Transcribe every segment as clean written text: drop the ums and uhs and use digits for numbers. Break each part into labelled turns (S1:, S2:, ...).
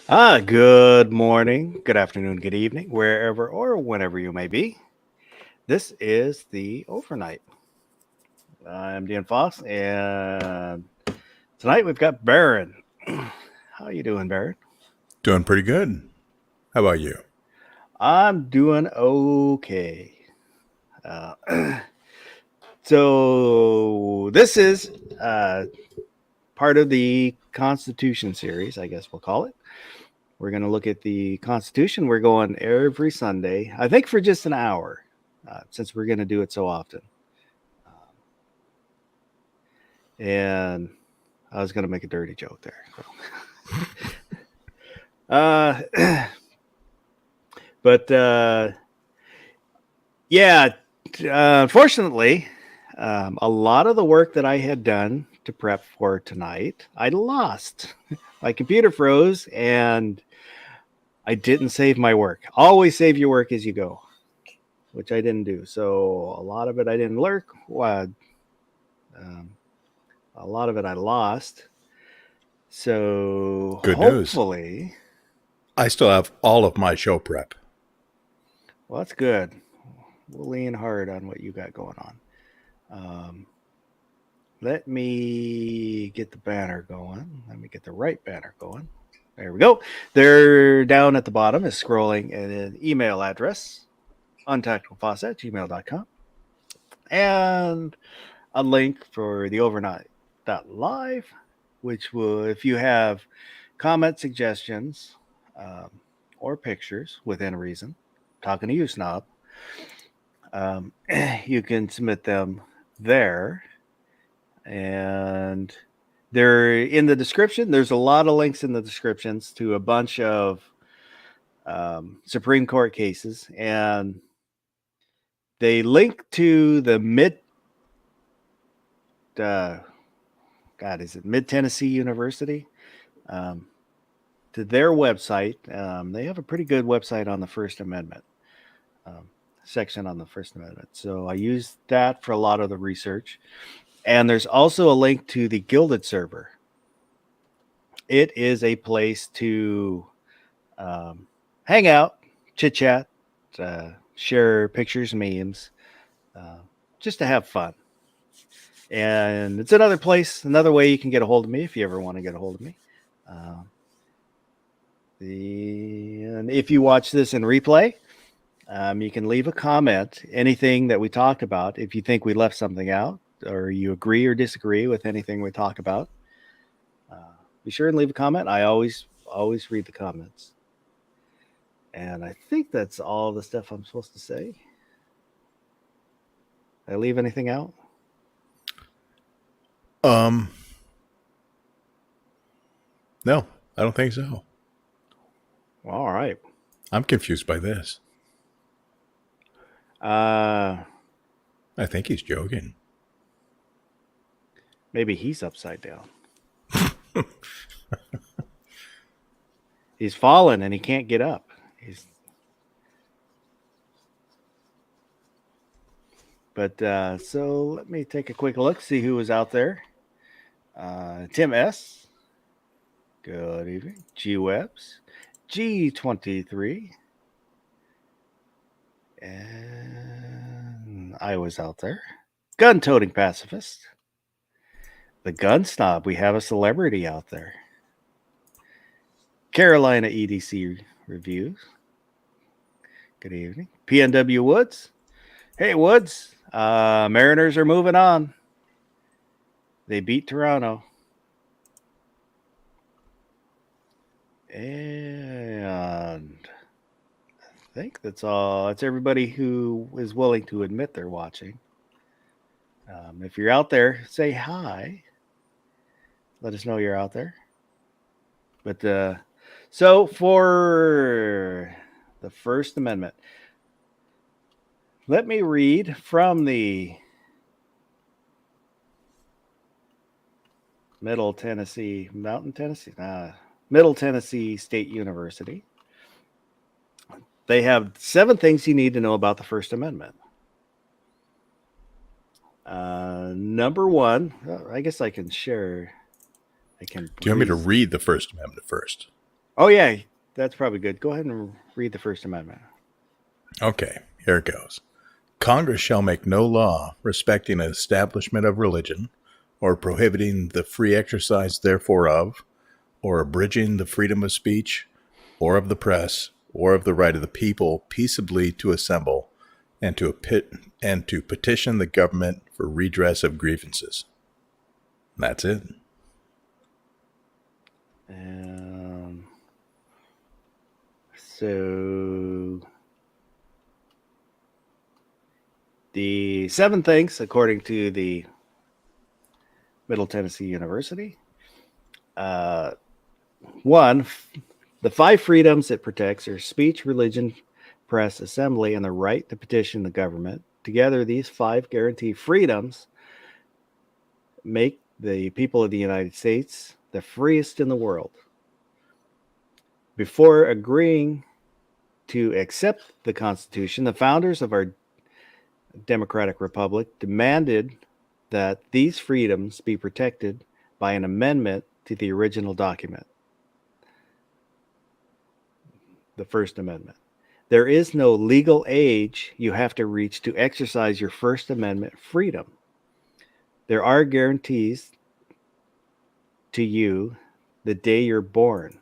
S1: Good morning, good afternoon, good evening, wherever or whenever you may be. This is the overnight. I'm Dan Foss, and tonight we've got Baron. How you doing, Baron?
S2: Doing pretty good. How about you?
S1: I'm doing okay. Uh, so this is part of the Constitution series, I guess we'll call it. We're going to look at the Constitution. We're going every Sunday, I think, for just an hour, since we're going to do it so often. And I was going to make a dirty joke there. Uh, but yeah, unfortunately, a lot of the work that I had done to prep for tonight, I lost. My computer froze and I didn't save my work. Always save your work as you go, which I didn't do. So a lot of it I didn't learn. Um, a lot of it I lost. So
S2: Good news.
S1: hopefully,
S2: I still have all of my show prep.
S1: well, that's good. We'll lean hard on what you got going on. Um, let me get the banner going. Let me get the right banner going. There we go. There down at the bottom is scrolling an email address, untacticalfoss@gmail.com, and a link for the overnight.live, which will, if you have comment suggestions or pictures within reason, talking to you, Snob, um, you can submit them there. And they're in the description. There's a lot of links in the descriptions to a bunch of Supreme Court cases. And they link to the is it Mid Tennessee University? Um, to their website. They have a pretty good website on the First Amendment. Um, section on the First Amendment. So I used that for a lot of the research. And there's also a link to the Gilded server. It is a place to hang out, chit chat, share pictures, memes, uh, just to have fun. And it's another place, another way you can get a hold of me if you ever want to get a hold of me. Um, and if you watch this in replay, you can leave a comment, anything that we talked about. If you think we left something out or you agree or disagree with anything we talk about, uh, be sure and leave a comment. I always read the comments. And I think that's all the stuff I'm supposed to say. Did I leave anything out?
S2: Um, no, I don't think so.
S1: All right.
S2: I'm confused by this.
S1: Uh,
S2: I think he's joking.
S1: maybe he's upside down. He's fallen and he can't get up. So let me take a quick look, see who was out there. Tim S. Good evening. G Webs. G23. And I was out there. Gun toting pacifist. The gun snob. We have a celebrity out there. Carolina EDC reviews. Good evening. PNW Woods. Hey, Woods. Mariners are moving on. They beat Toronto. And I think that's all. That's everybody who is willing to admit they're watching. If you're out there, say hi. Let us know you're out there. But so for the First Amendment, let me read from the Middle Tennessee State University. They have 7 things you need to know about the First Amendment. Number 1, I guess I can share.
S2: Do you want me to read the First Amendment first?
S1: Oh yeah, that's probably good. Go ahead and read the First Amendment.
S2: Okay, here it goes. Congress shall make no law respecting an establishment of religion, or prohibiting the free exercise therefore of, or abridging the freedom of speech, or of the press, or of the right of the people peaceably to assemble, and to petition the government for redress of grievances. That's it.
S1: So the 7 things, according to the Middle Tennessee University. One, the 5 freedoms it protects are speech, religion, press, assembly, and the right to petition the government. Together, these 5 guarantee freedoms make the people of the United States the freest in the world. Before agreeing to accept the Constitution, the founders of our democratic republic demanded that these freedoms be protected by an amendment to the original document, the First Amendment. There is no legal age you have to reach to exercise your First Amendment freedom. There are guarantees to you the day you're born.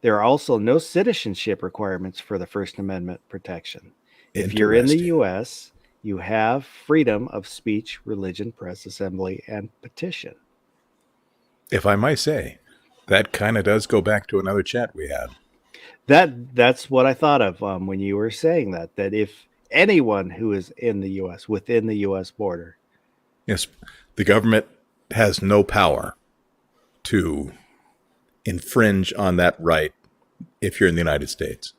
S1: There are also no citizenship requirements for the First Amendment protection. If you're in the
S2: Interesting.
S1: U.S., you have freedom of speech, religion, press, assembly, and petition.
S2: If I might say, that kind of does go back to another chat we had.
S1: That's what I thought of when you were saying that. That if anyone who is in the U.S. within the U.S. border,
S2: Yes, the government has no power to infringe on that right if you're in the United States,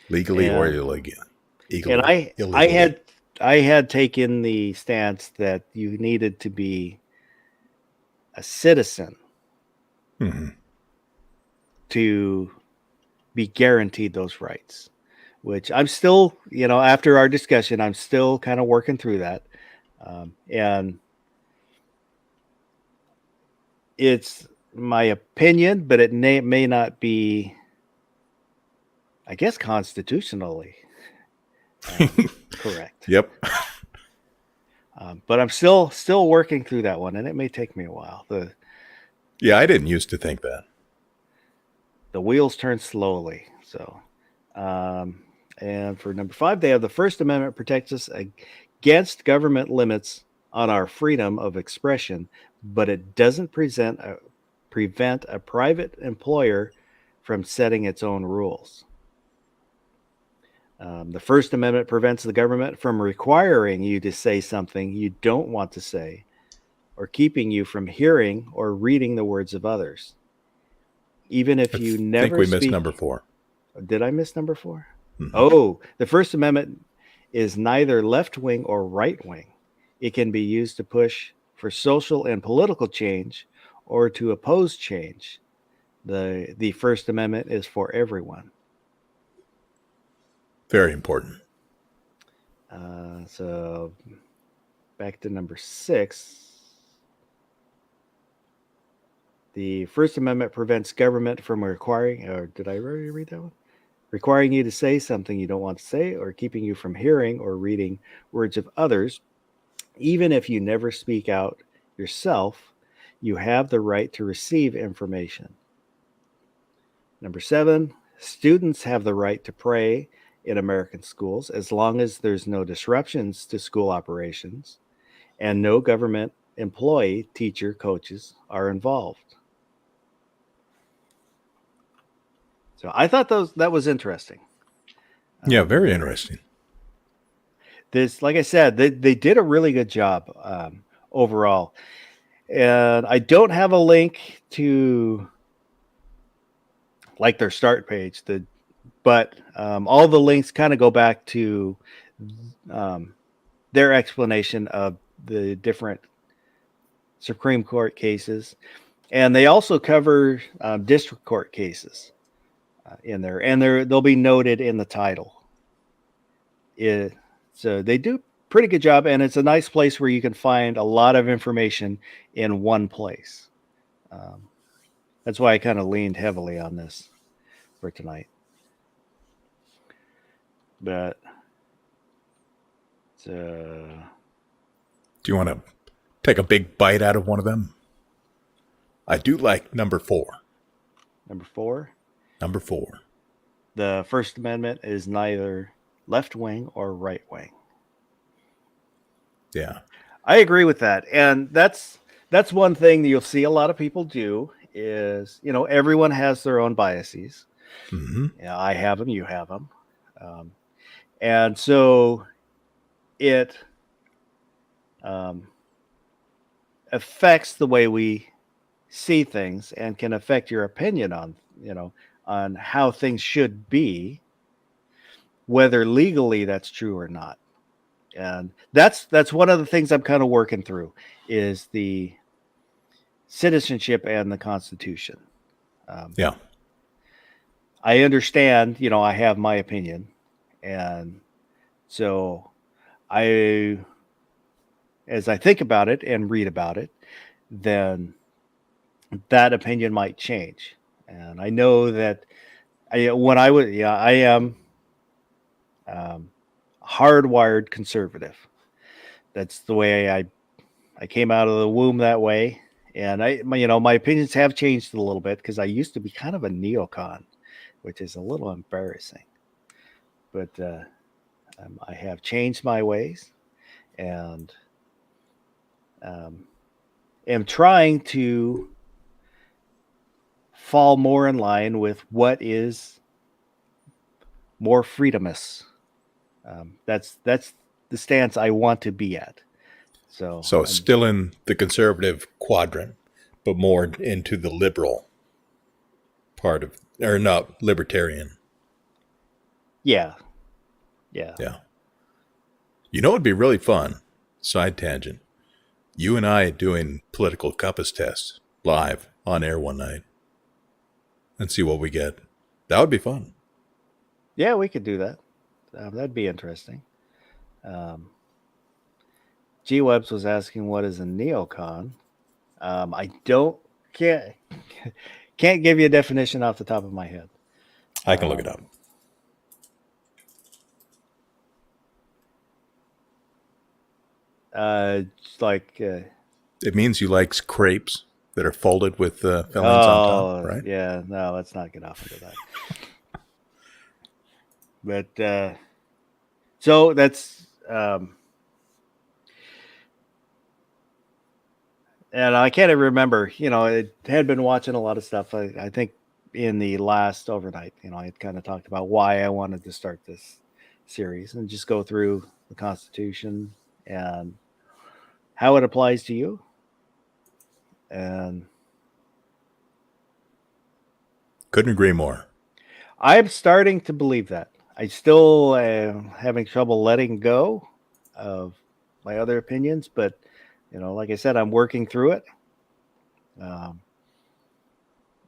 S2: legally or
S1: and
S2: illegally.
S1: and
S2: Illegally.
S1: I had taken the stance that you needed to be a citizen
S2: Mm-hmm.
S1: to be guaranteed those rights, which I'm still, after our discussion, I'm still kind of working through that. And it's my opinion, but it may not be, I guess, constitutionally correct.
S2: Yep.
S1: But I'm still working through that one, and it may take me a while.
S2: Yeah, I didn't used to think that.
S1: The wheels turn slowly. So, and for number 5, they have the First Amendment protects us against government limits on our freedom of expression, but it doesn't prevent a private employer from setting its own rules. The First Amendment prevents the government from requiring you to say something you don't want to say, or keeping you from hearing or reading the words of others. Even if you never
S2: think we missed
S1: speak.
S2: number 4.
S1: Did I miss number 4?
S2: Mm-hmm.
S1: Oh, the First Amendment is neither left wing or right wing. It can be used to push for social and political change or to oppose change. The First Amendment is for everyone.
S2: Very important.
S1: So back to number 6. The First Amendment prevents government from requiring, or did I already read that one? Requiring you to say something you don't want to say, or keeping you from hearing or reading words of others. Even if you never speak out yourself, you have the right to receive information. Number 7, students have the right to pray in American schools as long as there's no disruptions to school operations and no government employee, teacher, coaches are involved. So I thought that was interesting.
S2: Yeah, very interesting.
S1: This, like I said, they did a really good job overall. And I don't have a link to like their start page, but all the links kind of go back to their explanation of the different Supreme Court cases. And they also cover district court cases in there, and they'll be noted in the title. So they do a pretty good job, and it's a nice place where you can find a lot of information in one place. That's why I kind of leaned heavily on this for tonight. But
S2: Do you want to take a big bite out of one of them? I do like number 4.
S1: number 4,
S2: Number 4.
S1: the First Amendment is neither left wing or right wing.
S2: Yeah.
S1: I agree with that, and that's one thing that you'll see a lot of people do is, everyone has their own biases.
S2: Mm-hmm.
S1: Yeah, I have them, you have them, and so it affects the way we see things and can affect your opinion on how things should be, whether legally that's true or not. And that's one of the things I'm kind of working through is the citizenship and the Constitution.
S2: Yeah.
S1: I understand, I have my opinion, and so as I think about it and read about it, then that opinion might change. And I know that I am hardwired conservative. That's the way I came out of the womb that way. And my opinions have changed a little bit because I used to be kind of a neocon, which is a little embarrassing. But I have changed my ways, and am trying to fall more in line with what is more freedomist. That's the stance I want to be at. So
S2: Still in the conservative quadrant, but more into the liberal part of, or not libertarian.
S1: yeah.
S2: Yeah. It'd be really fun. Side tangent. You and I doing political compass tests live on air one night and see what we get. That would be fun.
S1: Yeah, we could do that. That'd be interesting. G Webs was asking what is a neocon. I can't give you a definition off the top of my head.
S2: I can look it up.
S1: It
S2: means you like crepes that are folded with fillings on top, right?
S1: Yeah, no, let's not get off into that. But so that's and I can't even remember. It had been watching a lot of stuff. I think in the last overnight, I had kind of talked about why I wanted to start this series and just go through the Constitution and how it applies to you. And
S2: couldn't agree more.
S1: I'm starting to believe that. I still am having trouble letting go of my other opinions, but like I said, I'm working through it,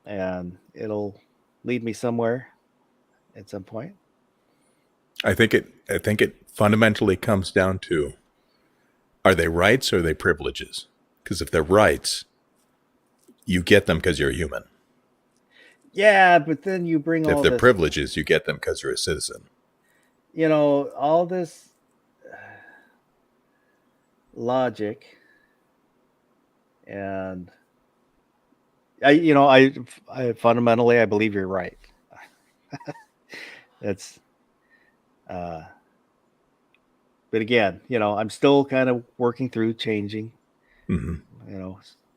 S1: and it'll lead me somewhere at some point.
S2: I think it fundamentally comes down to, are they rights or are they privileges? Because if they're rights, you get them because you're a human.
S1: Yeah, but then you bring all
S2: if they're privileges, you get them because you're a citizen.
S1: All this logic, and I fundamentally I believe you're right. It's but again, I'm still kind of working through changing,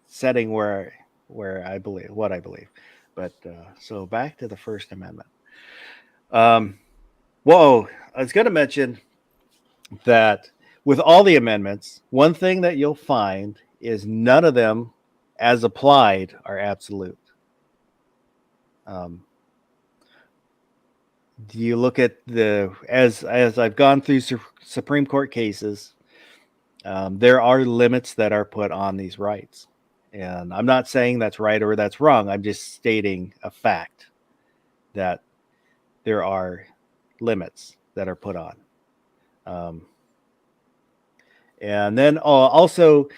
S1: setting where I believe what I believe. But so back to the First Amendment. Whoa, I was going to mention that with all the amendments, one thing that you'll find is none of them, as applied, are absolute. Do you look at as I've gone through Supreme Court cases, there are limits that are put on these rights. And I'm not saying that's right or that's wrong. I'm just stating a fact that there are limits that are put on. And then also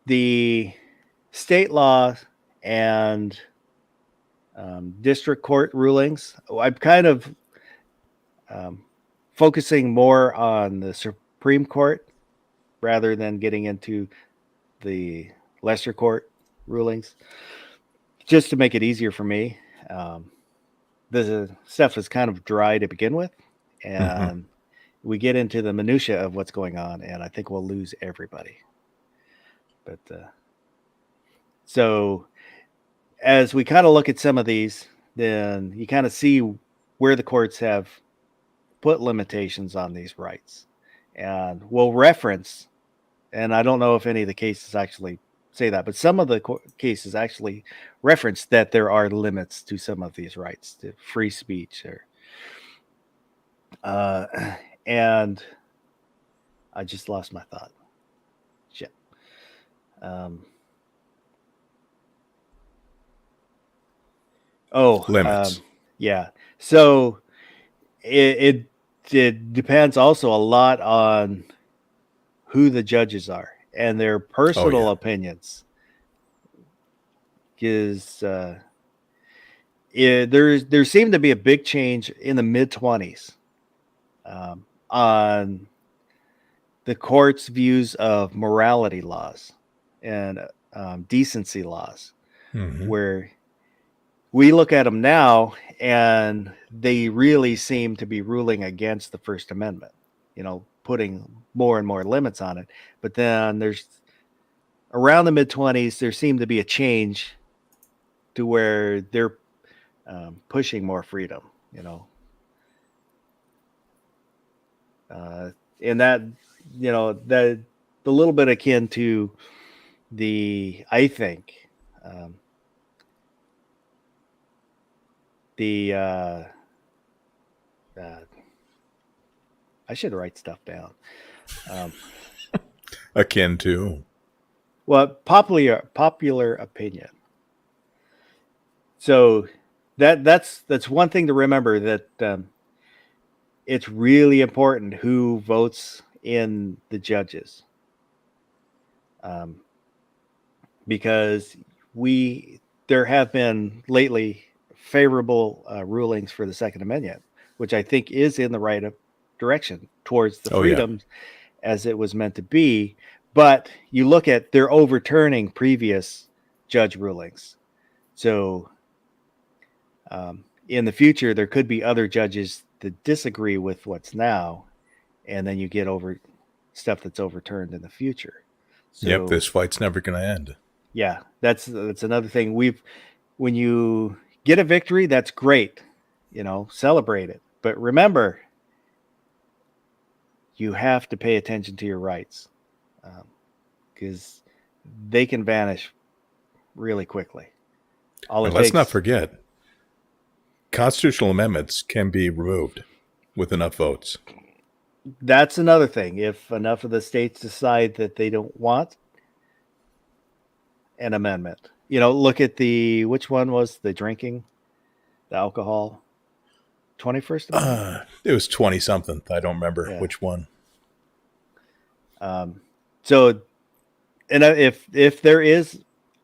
S1: the state law and district court rulings. I'm kind of focusing more on the Supreme Court rather than getting into the lesser court rulings, just to make it easier for me. The stuff is kind of dry to begin with, and we get into the minutia of what's going on, and I think we'll lose everybody. But so as we kind of look at some of these, then you kind of see where the courts have put limitations on these rights, and we'll reference. And I don't know if any of the cases actually say that, but some of the cases actually reference that there are limits to some of these rights, to free speech, or and I just lost my thought. Shit.
S2: Limits.
S1: Yeah. So it depends also a lot on who the judges are and their personal opinions. Because there seemed to be a big change in the mid-20s on the court's views of morality laws and decency laws, where we look at them now and they really seem to be ruling against the First Amendment, putting more and more limits on it. But then there's around the mid-20s, there seemed to be a change to where they're pushing more freedom, and that, that a little bit akin to I think, I should write stuff down.
S2: Akin to?
S1: Well, popular opinion. So that's one thing to remember, that it's really important who votes in the judges, because there have been lately favorable rulings for the Second Amendment, which I think is in the right direction towards the freedoms as it was meant to be. But you look at, they're overturning previous judge rulings. So in the future, there could be other judges that disagree with what's now, and then you get over stuff that's overturned in the future. So,
S2: this fight's never going to end.
S1: Yeah, that's another thing. When you get a victory, that's great, celebrate it. But remember, you have to pay attention to your rights, because they can vanish really quickly.
S2: Let's not forget, constitutional amendments can be removed with enough votes.
S1: That's another thing. If enough of the states decide that they don't want an amendment, look at which one was the alcohol 21st Amendment?
S2: It was 20 something. I don't remember which one.
S1: So, and if there is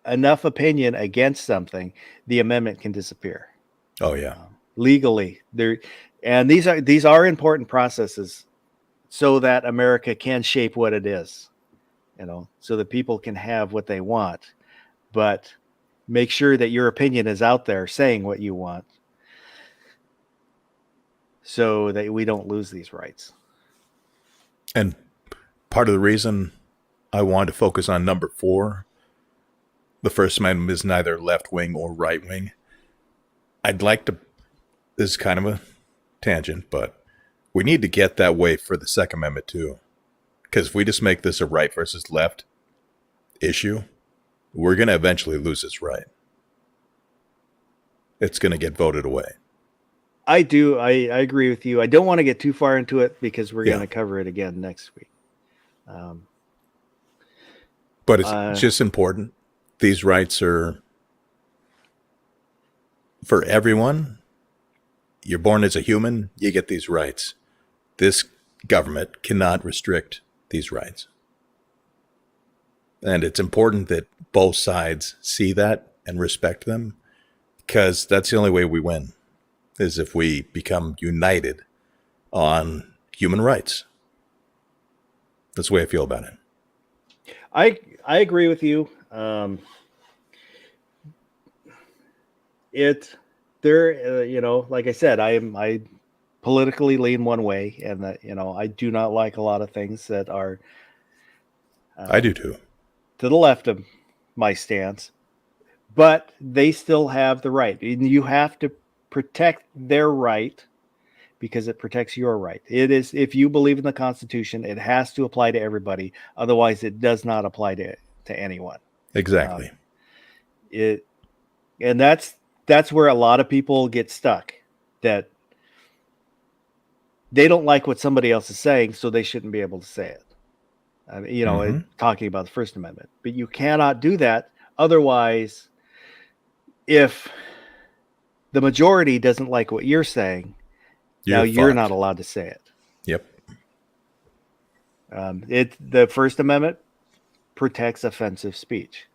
S1: enough opinion against something, the amendment can disappear.
S2: Oh yeah.
S1: Legally, and these are important processes, so that America can shape what it is, so that people can have what they want. But make sure that your opinion is out there saying what you want, so that we don't lose these rights.
S2: And part of the reason I wanted to focus on number 4, the First Amendment is neither left wing or right wing. This is kind of a tangent, but we need to get that way for the Second Amendment too. Because if we just make this a right versus left issue, we're going to eventually lose this right. It's going to get voted away.
S1: I do. I agree with you. I don't want to get too far into it because we're going to cover it again next week.
S2: But it's just important. These rights are for everyone. You're born as a human, you get these rights. This government cannot restrict these rights. And it's important that both sides see that and respect them, because that's the only way we win, is if we become united on human rights. That's the way I feel about it.
S1: I agree with you. Like I said, I politically lean one way, and that I do not like a lot of things that are
S2: I do too.
S1: to the left of my stance, but they still have the right, and you have to protect their right because it protects your right. It is, if you believe in the Constitution, it has to apply to everybody. Otherwise, it does not apply to anyone.
S2: Exactly.
S1: And that's where a lot of people get stuck, that they don't like what somebody else is saying, so they shouldn't be able to say it. I mean, talking about the First Amendment, but you cannot do that. Otherwise, if the majority doesn't like what you're saying, you're not allowed to say it.
S2: Yep.
S1: The First Amendment protects offensive speech.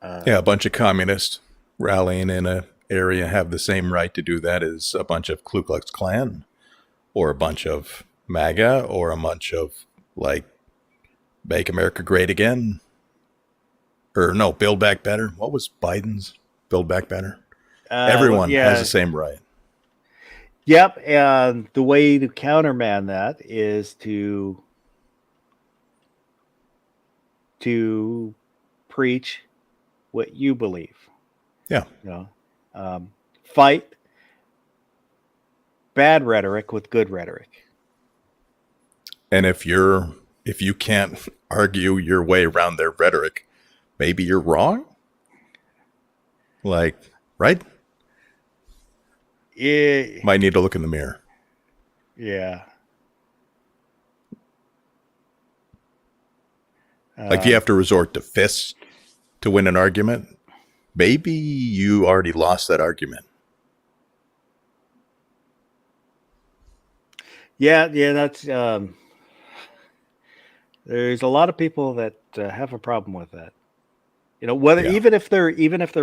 S2: A bunch of communists rallying in an area have the same right to do that as a bunch of Ku Klux Klan or a bunch of MAGA or a bunch of, like, Make America Great Again. Or no, Build Back Better. What was Biden's Build Back Better? Everyone has the same right.
S1: Yep, and the way to countermand that is to preach what you believe.
S2: Yeah.
S1: Fight bad rhetoric with good rhetoric.
S2: And if you can't argue your way around their rhetoric, maybe you're wrong. Like, right? Might need to look in the mirror.
S1: Yeah.
S2: Like, you have to resort to fists to win an argument. Maybe you already lost that argument.
S1: Yeah, that's there's a lot of people that have a problem with that. Even if they're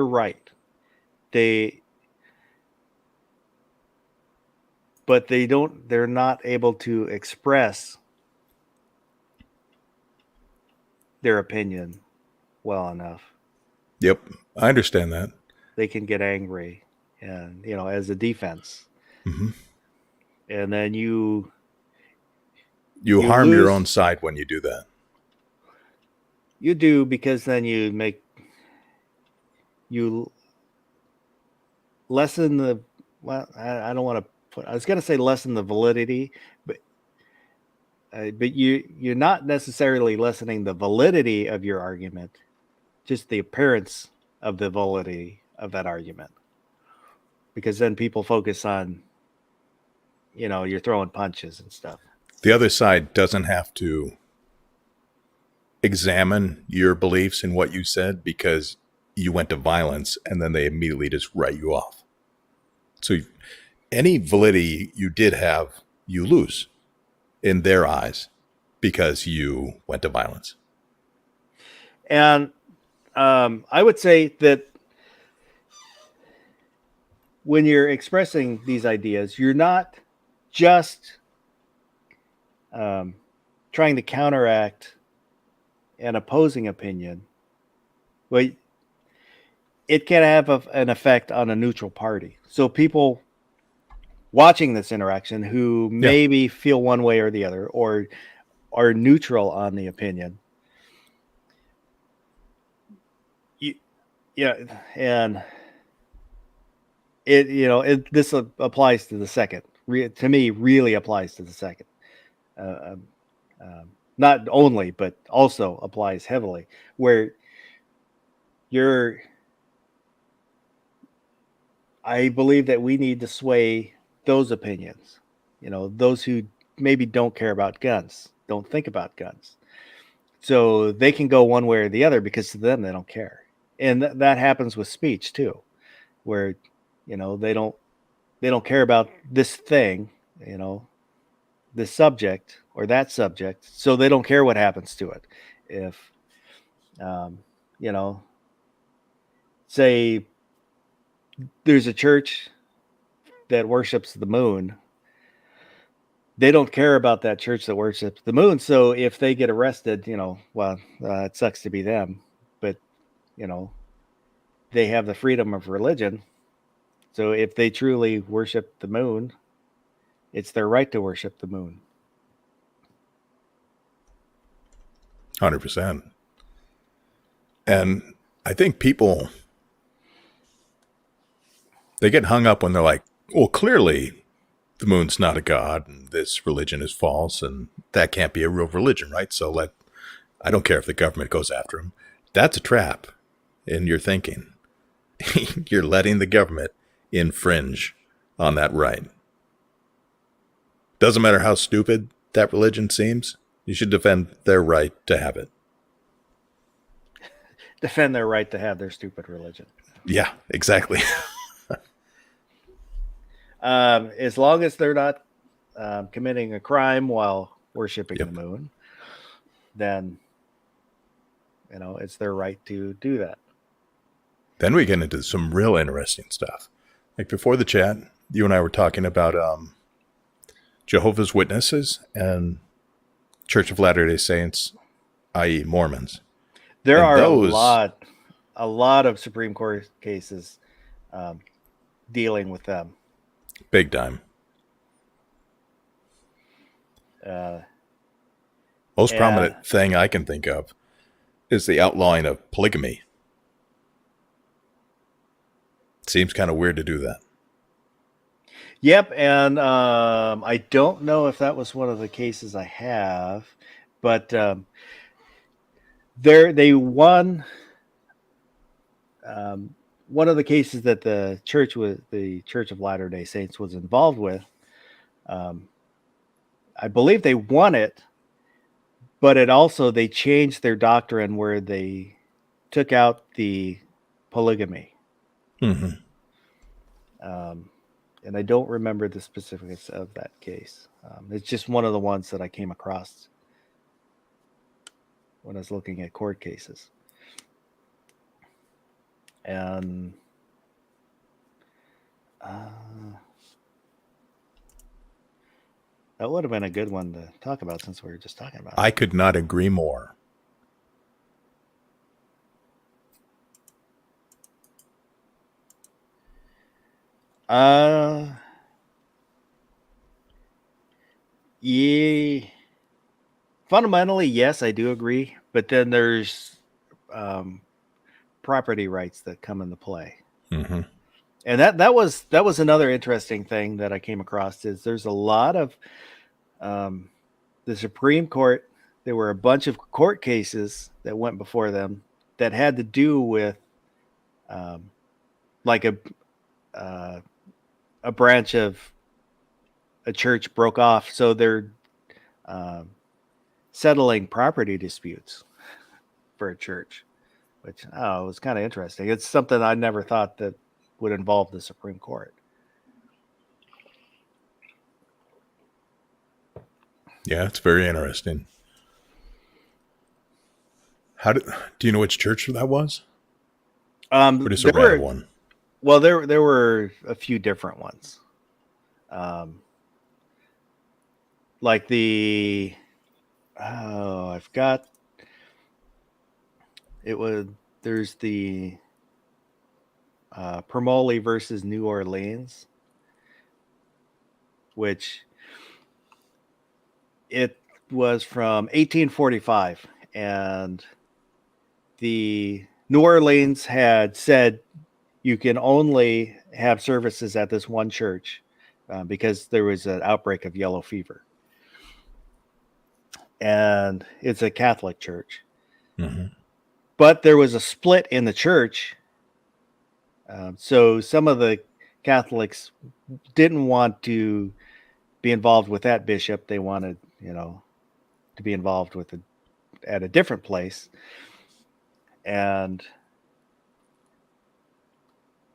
S1: right, they're not able to express their opinion well enough.
S2: Yep, I understand that.
S1: They can get angry, and as a defense.
S2: Mm-hmm.
S1: And then you
S2: harm your own side when you do that.
S1: You do, because then you lessen the, I don't want to put, I was going to say lessen the validity, but you're not necessarily lessening the validity of your argument, just the appearance of the validity of that argument. Because then people focus on, you're throwing punches and stuff.
S2: The other side doesn't have to examine your beliefs and what you said because you went to violence, and then they immediately just write you off. So any validity you did have, you lose in their eyes because you went to violence.
S1: And I would say that when you're expressing these ideas, you're not just trying to counteract an opposing opinion, but it can have an effect on a neutral party. So people watching this interaction who maybe feel one way or the other, or are neutral on the opinion, and this applies to the second. To me, really applies to the second. Not only, but also applies heavily, where I believe that we need to sway those opinions, those who maybe don't care about guns, don't think about guns, so they can go one way or the other, because to them, they don't care. And that happens with speech too, where they don't care about this thing, this subject or that subject, so they don't care what happens to it. If say there's a church that worships the moon. They don't care about that church that worships the moon. So if they get arrested, well, it sucks to be them, but you know, they have the freedom of religion. So if they truly worship the moon, it's their right to worship the moon.
S2: 100%. And I think people, they get hung up when they're like, well, clearly the moon's not a god and this religion is false and that can't be a real religion, right? So I don't care if the government goes after them. That's a trap in your thinking. You're letting the government infringe on that right. Doesn't matter how stupid that religion seems, you should defend their right to have it.
S1: Defend their right to have their stupid religion.
S2: Yeah, exactly.
S1: As long as they're not committing a crime while worshiping the moon, then it's their right to do that.
S2: Then we get into some real interesting stuff. Like before the chat, you and I were talking about Jehovah's Witnesses and Church of Latter-day Saints, i.e. Mormons.
S1: There are a lot of Supreme Court cases dealing with them.
S2: Big time. Most prominent thing I can think of is the outlawing of polygamy. Seems kind of weird to do that.
S1: Yep, and I don't know if that was one of the cases I have, but they won one of the cases that the Church of Latter-day Saints was involved with. I believe they won it, but they changed their doctrine where they took out the polygamy.
S2: Mm-hmm.
S1: And I don't remember the specifics of that case. It's just one of the ones that I came across when I was looking at court cases. And that would have been a good one to talk about since we were just talking about it.
S2: I could not agree more.
S1: Yeah. Fundamentally, yes, I do agree. But then there's property rights that come into play.
S2: Mm-hmm.
S1: And that was another interesting thing that I came across is there's a lot of the Supreme Court. There were a bunch of court cases that went before them that had to do with like a branch of a church broke off, so they're settling property disputes for a church, which was kind of interesting. It's something I never thought that would involve the Supreme Court.
S2: Yeah, it's very interesting. Do you know which church that was? Or just a random one?
S1: Well, there were a few different ones. Like I've got it was there's the Promoli versus New Orleans, which it was from 1845, and the New Orleans had said you can only have services at this one church because there was an outbreak of yellow fever. And it's a Catholic church.
S2: Mm-hmm.
S1: But there was a split in the church. So some of the Catholics didn't want to be involved with that bishop. They wanted, to be involved with at a different place. And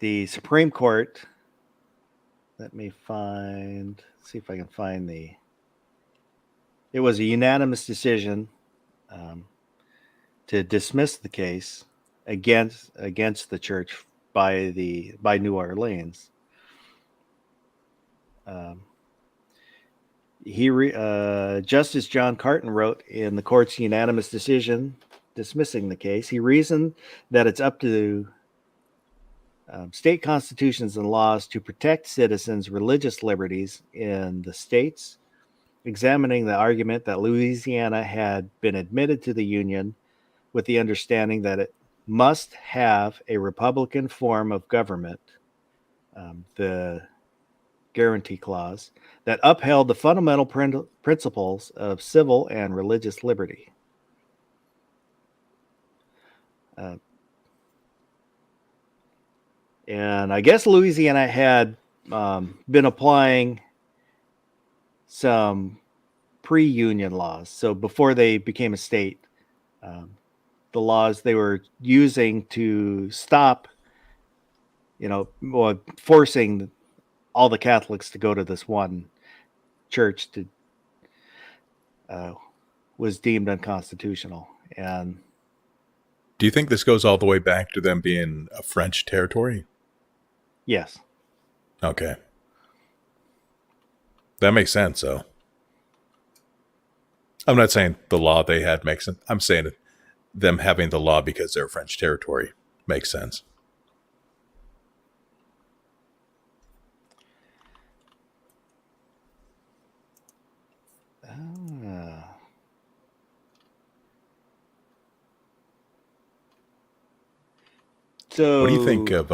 S1: the Supreme Court, see if I can find it was a unanimous decision to dismiss the case against the church by New Orleans. Justice John Carton wrote in the court's unanimous decision dismissing the case, he reasoned that it's up to state constitutions and laws to protect citizens' religious liberties in the states, examining the argument that Louisiana had been admitted to the Union with the understanding that it must have a Republican form of government, the Guarantee Clause, that upheld the fundamental principles of civil and religious liberty. And I guess Louisiana had been applying some pre-union laws. So before they became a state, the laws they were using to stop, forcing all the Catholics to go to this one church was deemed unconstitutional. And
S2: do you think this goes all the way back to them being a French territory?
S1: Yes.
S2: Okay. That makes sense, though. I'm not saying the law they had makes sense. I'm saying that them having the law because they're French territory makes sense.
S1: So
S2: what do you think of,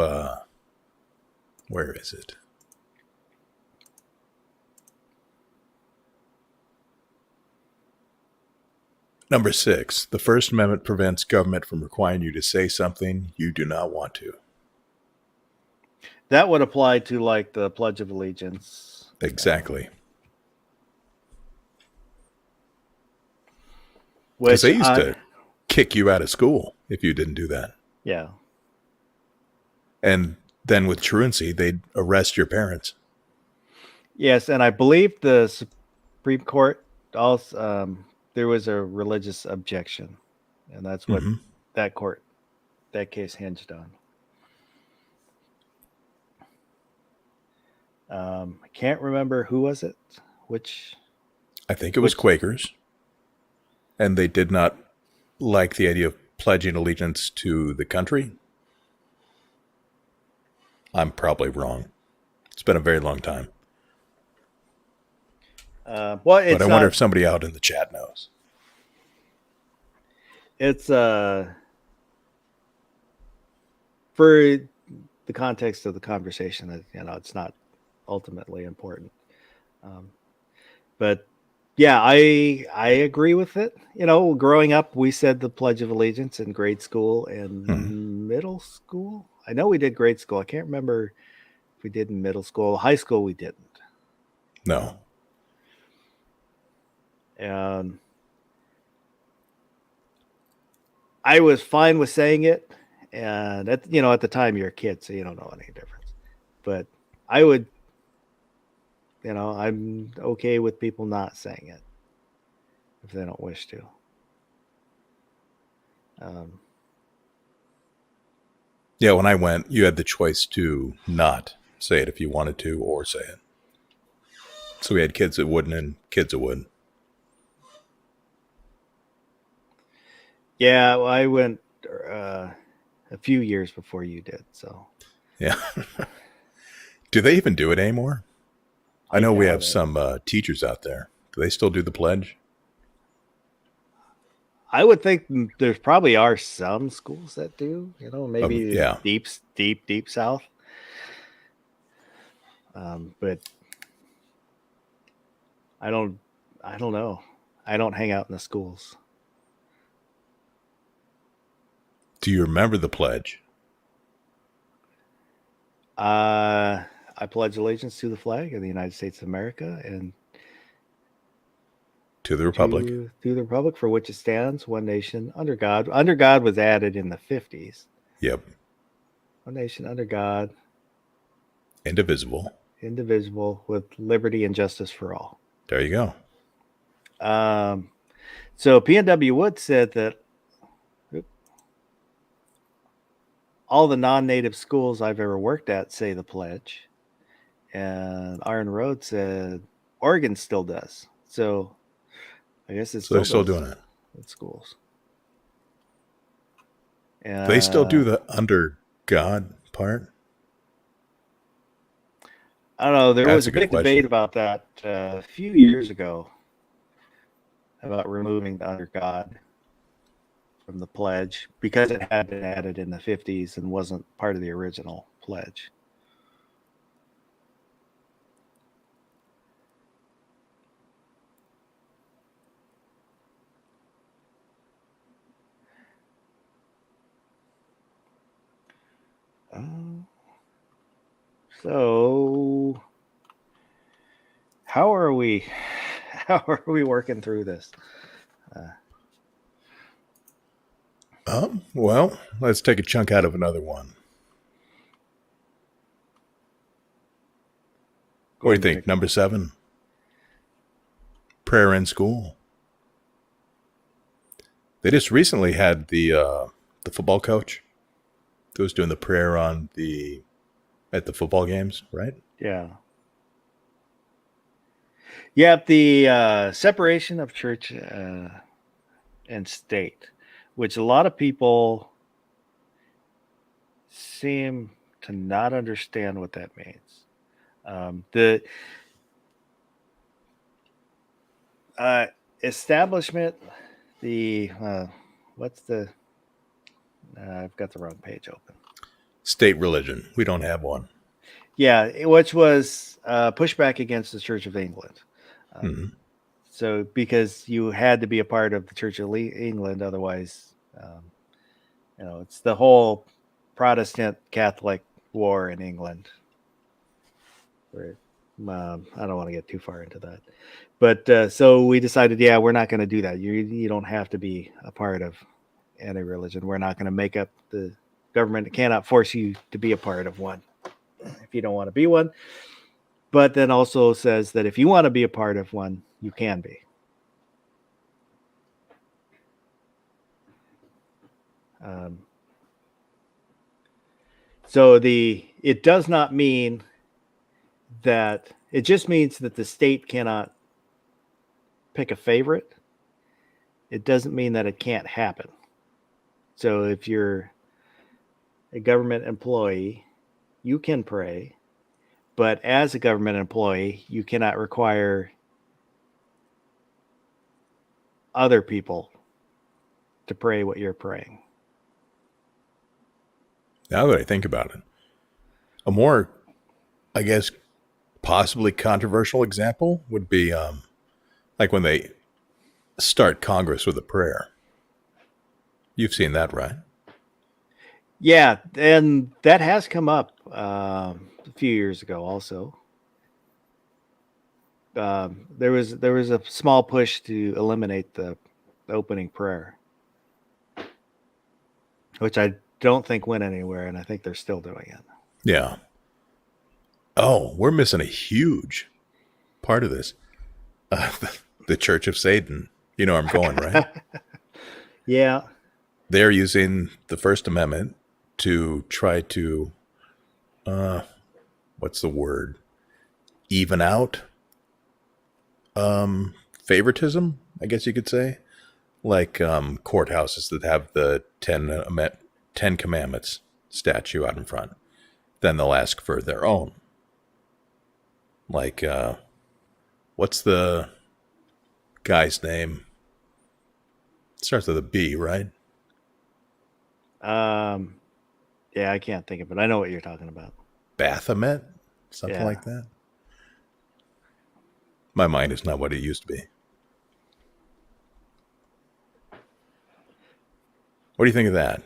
S2: where is it? Number 6, the First Amendment prevents government from requiring you to say something you do not want to.
S1: That would apply to like the Pledge of Allegiance.
S2: Exactly. Because they used to kick you out of school if you didn't do that.
S1: Yeah.
S2: And then with truancy, they'd arrest your parents.
S1: Yes, and I believe the Supreme Court also there was a religious objection, and that's what that case hinged on. I can't remember who was it.
S2: I think it was Quakers, and they did not like the idea of pledging allegiance to the country. I'm probably wrong. It's been a very long time. But I wonder if somebody out in the chat knows.
S1: It's for the context of the conversation, it's not ultimately important. But yeah, I agree with it. Growing up, we said the Pledge of Allegiance in grade school and middle school. I know we did grade school. I can't remember if we did in middle school. High school, we didn't.
S2: No.
S1: And I was fine with saying it. And at the time you're a kid, so you don't know any difference. But I would, I'm okay with people not saying it if they don't wish to.
S2: Yeah, when I went, you had the choice to not say it if you wanted to, or say it. So we had kids that wouldn't and kids that would.
S1: Yeah, well, I went a few years before you did, so.
S2: Yeah. Do they even do it anymore? I know we have some teachers out there. Do they still do the pledge?
S1: I would think there's probably are some schools that do, maybe deep South. But I don't know. I don't hang out in the schools.
S2: Do you remember the pledge?
S1: I pledge allegiance to the flag of the United States of America and
S2: to the republic.
S1: To the republic for which it stands, one nation, under God. Under God was added in the 50s.
S2: Yep.
S1: One nation, under God.
S2: Indivisible.
S1: With liberty and justice for all.
S2: There you go.
S1: So PNW Wood said that all the non-native schools I've ever worked at say the pledge, and Iron Road said Oregon still does. So I guess it
S2: So they're
S1: still
S2: still
S1: does
S2: doing it.
S1: at schools.
S2: They still do
S1: Uh,
S2: the under God part.
S1: I don't know. There
S2: That's
S1: was
S2: a
S1: a
S2: good
S1: big debate
S2: question.
S1: about that a few years ago about removing the under God from the pledge because it had been added in the 50s and wasn't part of the original pledge. So how are we working through this?
S2: Well, let's take a chunk out of another one.
S1: Go
S2: What do you
S1: ahead and
S2: think?
S1: pick one.
S2: Number 7, prayer in school. They just recently had the football coach who was doing the prayer on at the football games, right?
S1: Yeah. Yeah, the separation of church and state, which a lot of people seem to not understand what that means. The establishment, the what's the I've got the wrong page open.
S2: State religion. We don't have one.
S1: Yeah, which was pushback against the Church of England.
S2: Hmm.
S1: So because you had to be a part of the Church of England, otherwise, it's the whole Protestant Catholic war in England. Where, I don't want to get too far into that, but so we decided, yeah, we're not going to do that. You don't have to be a part of any religion. We're not going to make up the government cannot force you to be a part of one if you don't want to be one. But then also says that if you want to be a part of one, you can be. So it does not mean that it just means that the state cannot pick a favorite. It doesn't mean that it can't happen. So if you're a government employee, you can pray, but as a government employee, you cannot require other people to pray what you're praying.
S2: Now that I think about it, a more, I guess, possibly controversial example would be like when they start Congress with a prayer. You've seen that, right?
S1: Yeah, and that has come up a few years ago also. There was a small push to eliminate the opening prayer, which I don't think went anywhere, and I think they're still doing it.
S2: Yeah. Oh, we're missing a huge part of this. The Church of Satan. You know where I'm going, right?
S1: Yeah.
S2: They're using the First Amendment to try to, what's the word? Even out favoritism, I guess you could say. Like courthouses that have the Ten Commandments statue out in front. Then they'll ask for their own. Like, what's the guy's name? It starts with a B, right?
S1: Yeah, I can't think of it. I know what you're talking about.
S2: Baphomet? Something
S1: Yeah.
S2: like that. My mind is not what it used to be. What do you think of that?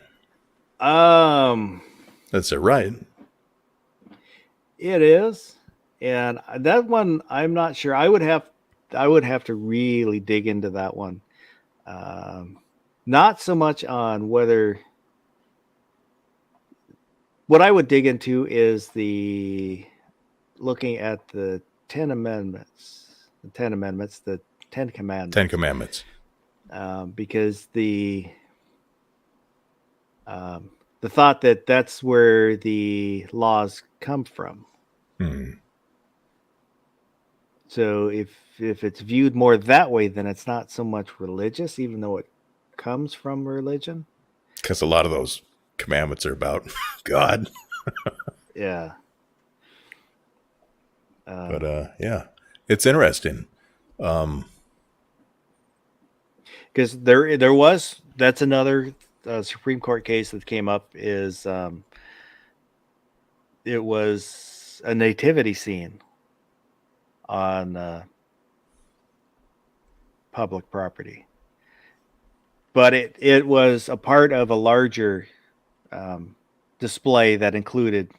S2: That's it, right?
S1: It is, and that one I'm not sure. I would have to really dig into that one. Not so much on whether. What I would dig into is looking at the 10 Amendments, the 10 Commandments.
S2: Ten Commandments.
S1: Because the thought that that's where the laws come from.
S2: Hmm.
S1: So if it's viewed more that way, then it's not so much religious, even though it comes from religion.
S2: Because a lot of those commandments are about God.
S1: Yeah.
S2: But yeah, it's interesting. Um,
S1: Because there was, that's another Supreme Court case that came up, is it was a nativity scene on public property, but it was a part of a larger display that included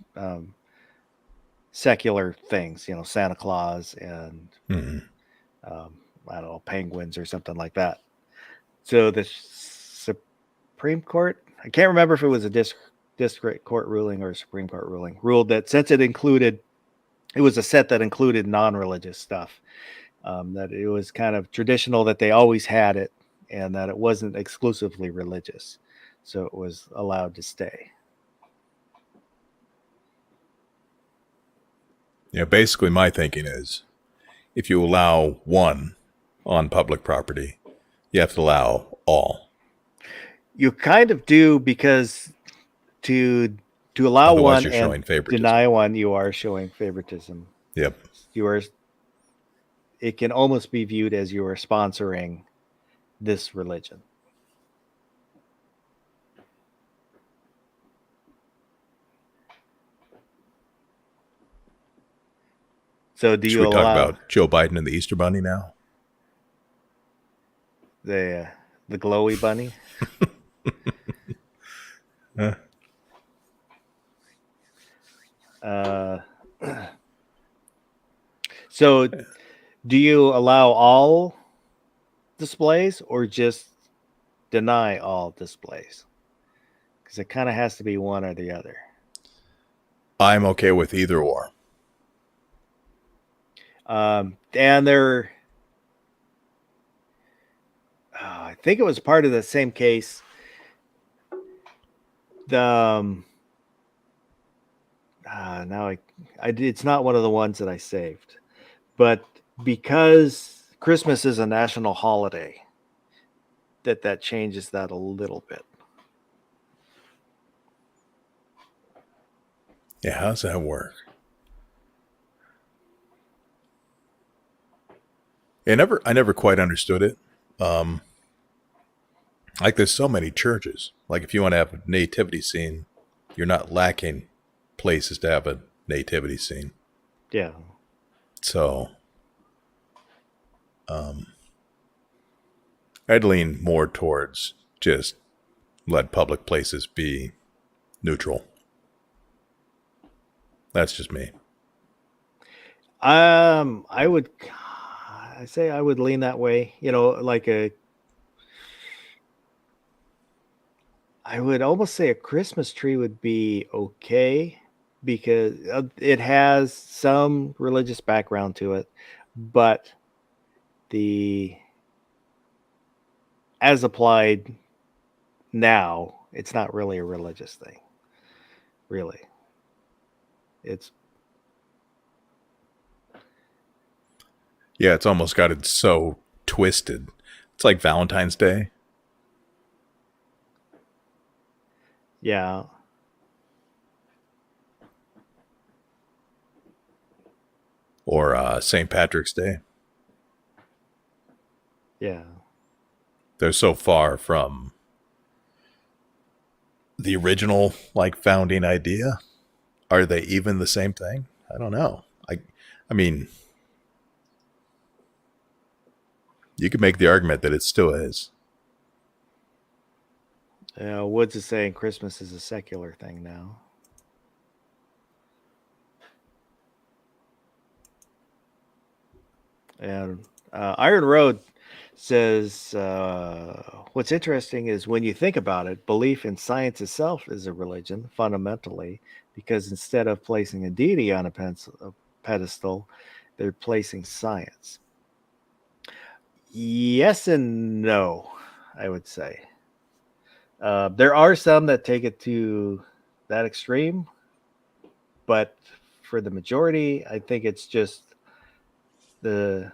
S1: secular things, Santa Claus and
S2: mhm.
S1: I don't know, penguins or something like that. So the Supreme Court, I can't remember if it was a district court ruling or a Supreme Court ruling, ruled that since it was a set that included non-religious stuff, that it was kind of traditional, that they always had it, and that it wasn't exclusively religious. So it was allowed to stay.
S2: Yeah, basically, my thinking is if you allow one on public property, you have to allow all.
S1: You kind of do, because to allow
S2: Otherwise,
S1: one
S2: you're
S1: and
S2: showing favoritism.
S1: deny one, you are showing favoritism.
S2: Yep.
S1: It can almost be viewed as you are sponsoring this religion. So do
S2: Should
S1: you
S2: we talk
S1: allow
S2: about Joe Biden and the Easter Bunny now?
S1: the glowy bunny? Uh, so do you allow all displays or just deny all displays? Because it kind of has to be one or the other.
S2: I'm okay with either or.
S1: And I think it was part of the same case. Now it's not one of the ones that I saved, but because Christmas is a national holiday, that changes that a little bit.
S2: Yeah, how does that work? I never quite understood it. Like there's so many churches. Like if you want to have a nativity scene, you're not lacking places to have a nativity scene.
S1: Yeah.
S2: So, I'd lean more towards just let public places be neutral. That's just me.
S1: I say I would lean that way. I would almost say a Christmas tree would be okay, because it has some religious background to it, but the as applied now, it's not really a religious thing. Really. It's
S2: Yeah, it's almost got it so twisted. It's like Valentine's Day.
S1: yeah.
S2: Or St. Patrick's Day.
S1: Yeah.
S2: They're so far from the original like founding idea. Are they even the same thing? I don't know. I mean, you could make the argument that it still is.
S1: Woods is saying Christmas is a secular thing now. And Iron Road says, what's interesting is when you think about it, belief in science itself is a religion fundamentally, because instead of placing a deity on a pedestal, they're placing science. Yes and no, I would say. There are some that take it to that extreme, but for the majority, I think it's just the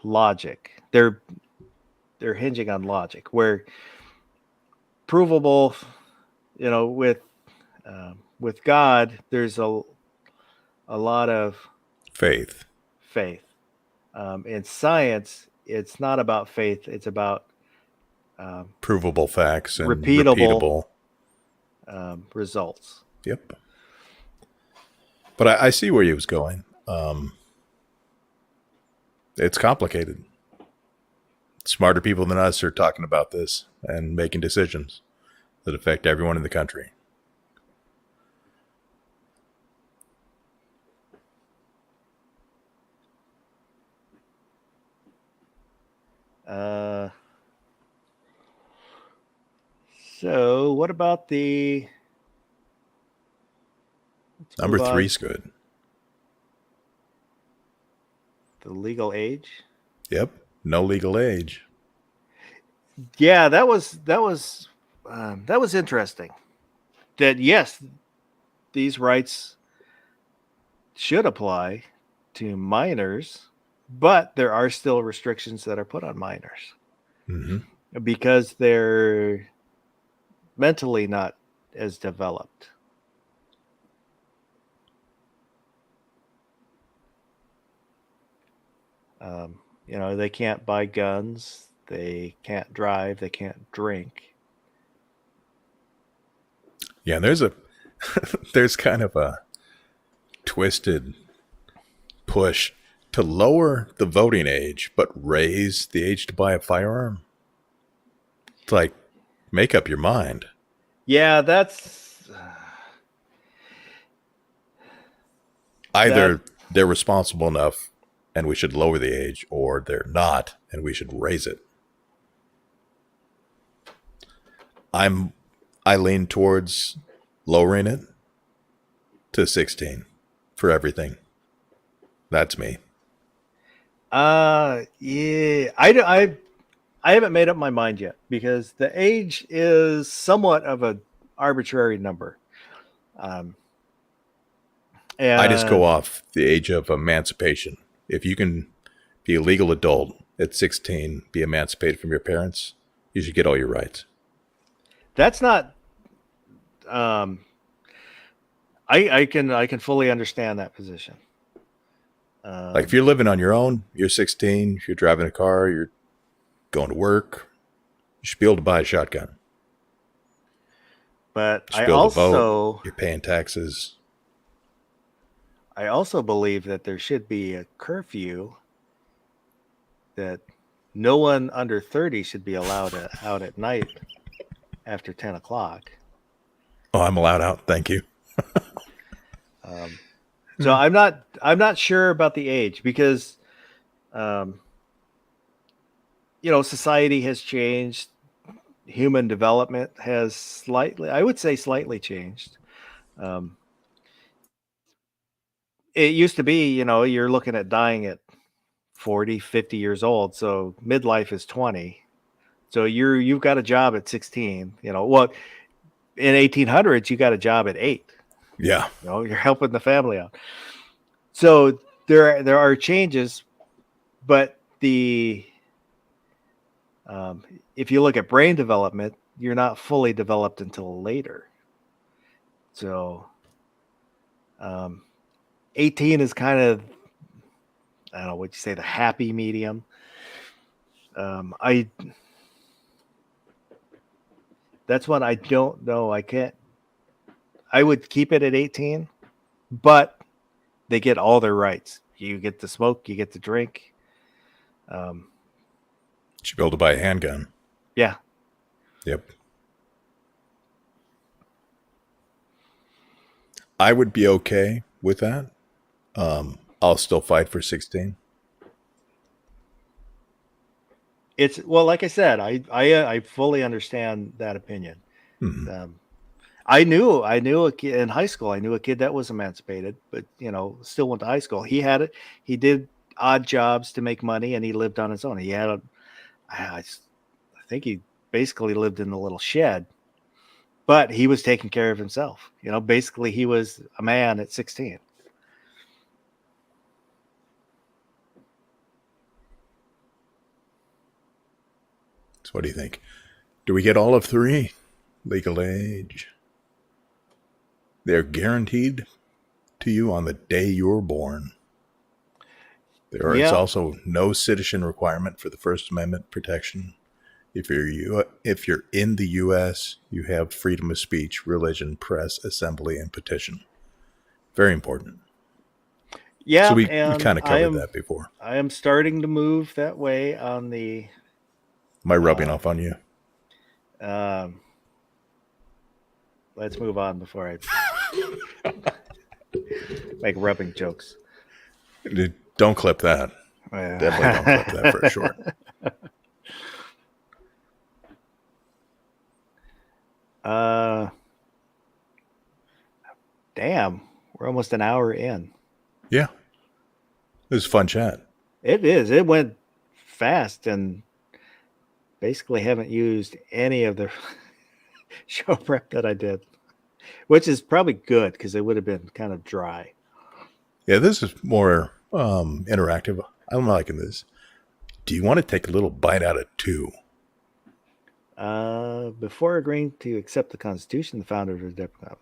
S1: logic. They're hinging on logic, where provable, with God, there's a lot of
S2: Faith.
S1: faith. In science, it's not about faith; it's about
S2: Provable facts and
S1: repeatable results.
S2: Yep. But I see where he was going. It's complicated. Smarter people than us are talking about this and making decisions that affect everyone in the country.
S1: So what about
S2: Number 3 is good.
S1: The legal age?
S2: Yep. No legal age.
S1: Yeah, that was interesting. That yes, these rights should apply to minors, but there are still restrictions that are put on minors because they're mentally not as developed. They can't buy guns, they can't drive, they can't drink.
S2: Yeah, there's kind of a twisted push to lower the voting age but raise the age to buy a firearm. It's like, make up your mind.
S1: Yeah, that's
S2: either they're responsible enough and we should lower the age, or they're not and we should raise it. I lean towards lowering it to 16 for everything. That's me.
S1: Yeah, I haven't made up my mind yet because the age is somewhat of an arbitrary number. And
S2: I just go off the age of emancipation. If you can be a legal adult at 16, be emancipated from your parents, you should get all your rights.
S1: That's not. I can fully understand that position.
S2: Like if you're living on your own, you're 16, if you're driving a car, you're going to work, you should be able to buy a shotgun.
S1: But I also
S2: you're paying taxes.
S1: I also believe that there should be a curfew that no one under 30 should be allowed out at night after 10 o'clock.
S2: Oh, I'm allowed out. Thank you.
S1: So I'm not sure about the age because, society has changed. Human development has slightly changed. It used to be, you're looking at dying at 40, 50 years old. So midlife is 20. So you've got a job at 16, well, in 1800s, you got a job at 8.
S2: Yeah.
S1: You're helping the family out. So there are changes, but if you look at brain development, you're not fully developed until later. So 18 is kind of, I don't know what you say, the happy medium. That's one I don't know. I would keep it at 18, but they get all their rights. You get to smoke, you get to drink.
S2: Should be able to buy a handgun.
S1: Yeah.
S2: Yep. I would be okay with that. I'll still fight for 16.
S1: It's like I said, I fully understand that opinion.
S2: Mm-hmm.
S1: I knew a kid in high school. I knew a kid that was emancipated, but still went to high school. He did odd jobs to make money, and he lived on his own. He had I think he basically lived in a little shed, but he was taking care of himself. Basically he was a man at 16.
S2: So what do you think? Do we get all of three? Legal age. They're guaranteed to you on the day you're born. There is
S1: Yeah.
S2: also no citizen requirement for the First Amendment protection. If you're in the U.S., you have freedom of speech, religion, press, assembly, and petition. Very important.
S1: Yeah,
S2: So we
S1: and
S2: kind of covered that before.
S1: I am starting to move that way on the.
S2: Am I rubbing off on you?
S1: Let's move on before I make rubbing jokes.
S2: Don't clip that. Definitely don't clip that for sure.
S1: Damn, we're almost an hour in.
S2: Yeah. It was a fun chat.
S1: It is. It went fast, and basically haven't used any of the show prep that I did, which is probably good because it would have been kind of dry.
S2: Yeah, this is more interactive. I'm liking this. Do you want to take a little bite out of 2?
S1: Before agreeing to accept the Constitution, the founders of the Democratic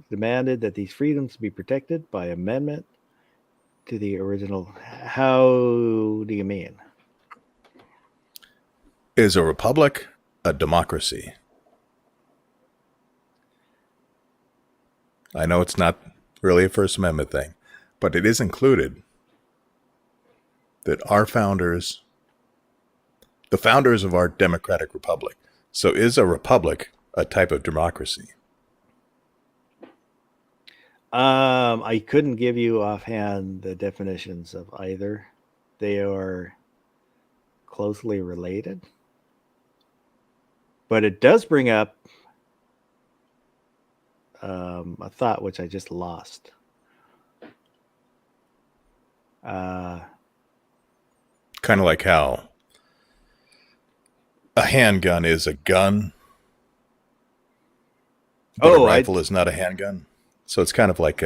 S1: demanded that these freedoms be protected by amendment to the original. How do you mean?
S2: Is a republic a democracy? I know it's not really a First Amendment thing, but it is included that our founders, the founders of our democratic republic. So is a republic a type of democracy?
S1: I couldn't give you offhand the definitions of either. They are closely related. But it does bring up a thought which I just lost.
S2: Kind of like how a handgun is a gun, but a rifle is not a handgun. So it's kind of like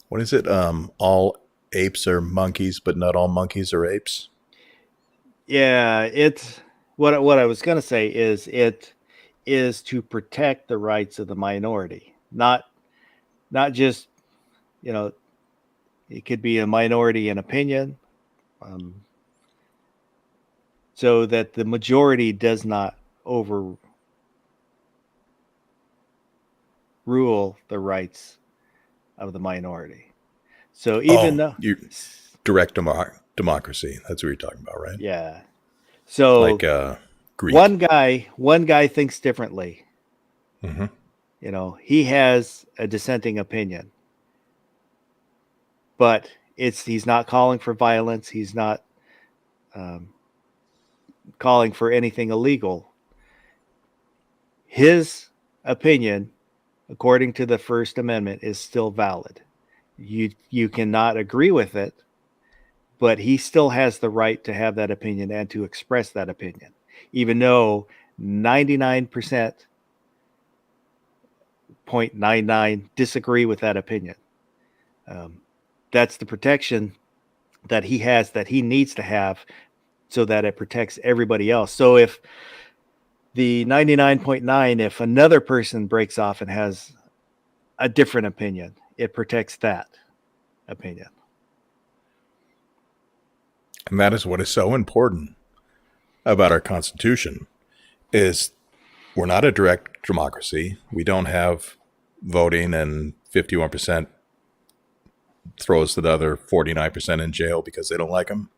S2: what is it? All apes are monkeys, but not all monkeys are apes.
S1: Yeah, it's what I was going to say is it is to protect the rights of the minority, not just, it could be a minority in opinion, so that the majority does not overrule the rights of the minority. So even though
S2: direct democracy, that's what you're talking about, right?
S1: Yeah. So
S2: like Greek.
S1: One guy thinks differently.
S2: Mm-hmm.
S1: He has a dissenting opinion, but he's not calling for violence. He's not calling for anything illegal. His opinion, according to the First Amendment, is still valid. You cannot agree with it, but he still has the right to have that opinion and to express that opinion, even though 99.99 disagree with that opinion. That's the protection that he has, that he needs to have, so that it protects everybody else. So if the 99.9, if another person breaks off and has a different opinion, it protects that opinion.
S2: And that is what is so important about our Constitution, is we're not a direct democracy. We don't have voting, and 51% throws the other 49% in jail because they don't like them.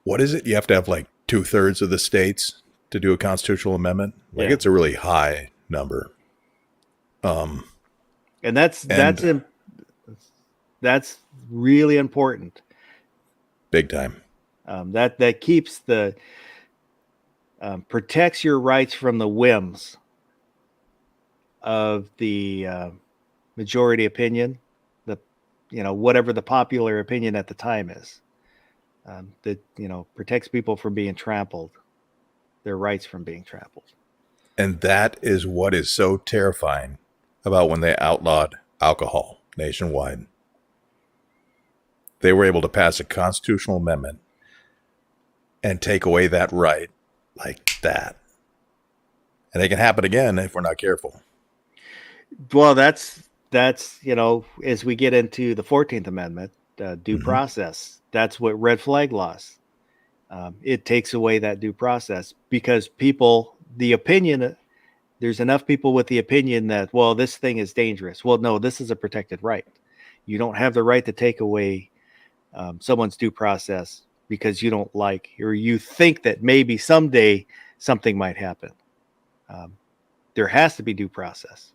S2: What is it? You have to have like 2/3 of the states to do a constitutional amendment. Like, it's a really high number.
S1: And that's really important.
S2: Big time.
S1: That keeps protects your rights from the whims of the majority opinion, whatever the popular opinion at the time is. that protects people from being trampled, their rights from being trampled.
S2: And that is what is so terrifying about when they outlawed alcohol nationwide. They were able to pass a constitutional amendment and take away that right like that. And it can happen again if we're not careful.
S1: Well, that's as we get into the 14th Amendment, due process. That's what red flag laws. It takes away that due process because there's enough people with the opinion that, well, this thing is dangerous. Well, no, this is a protected right. You don't have the right to take away someone's due process because you don't like, or you think that maybe someday something might happen. There has to be due process.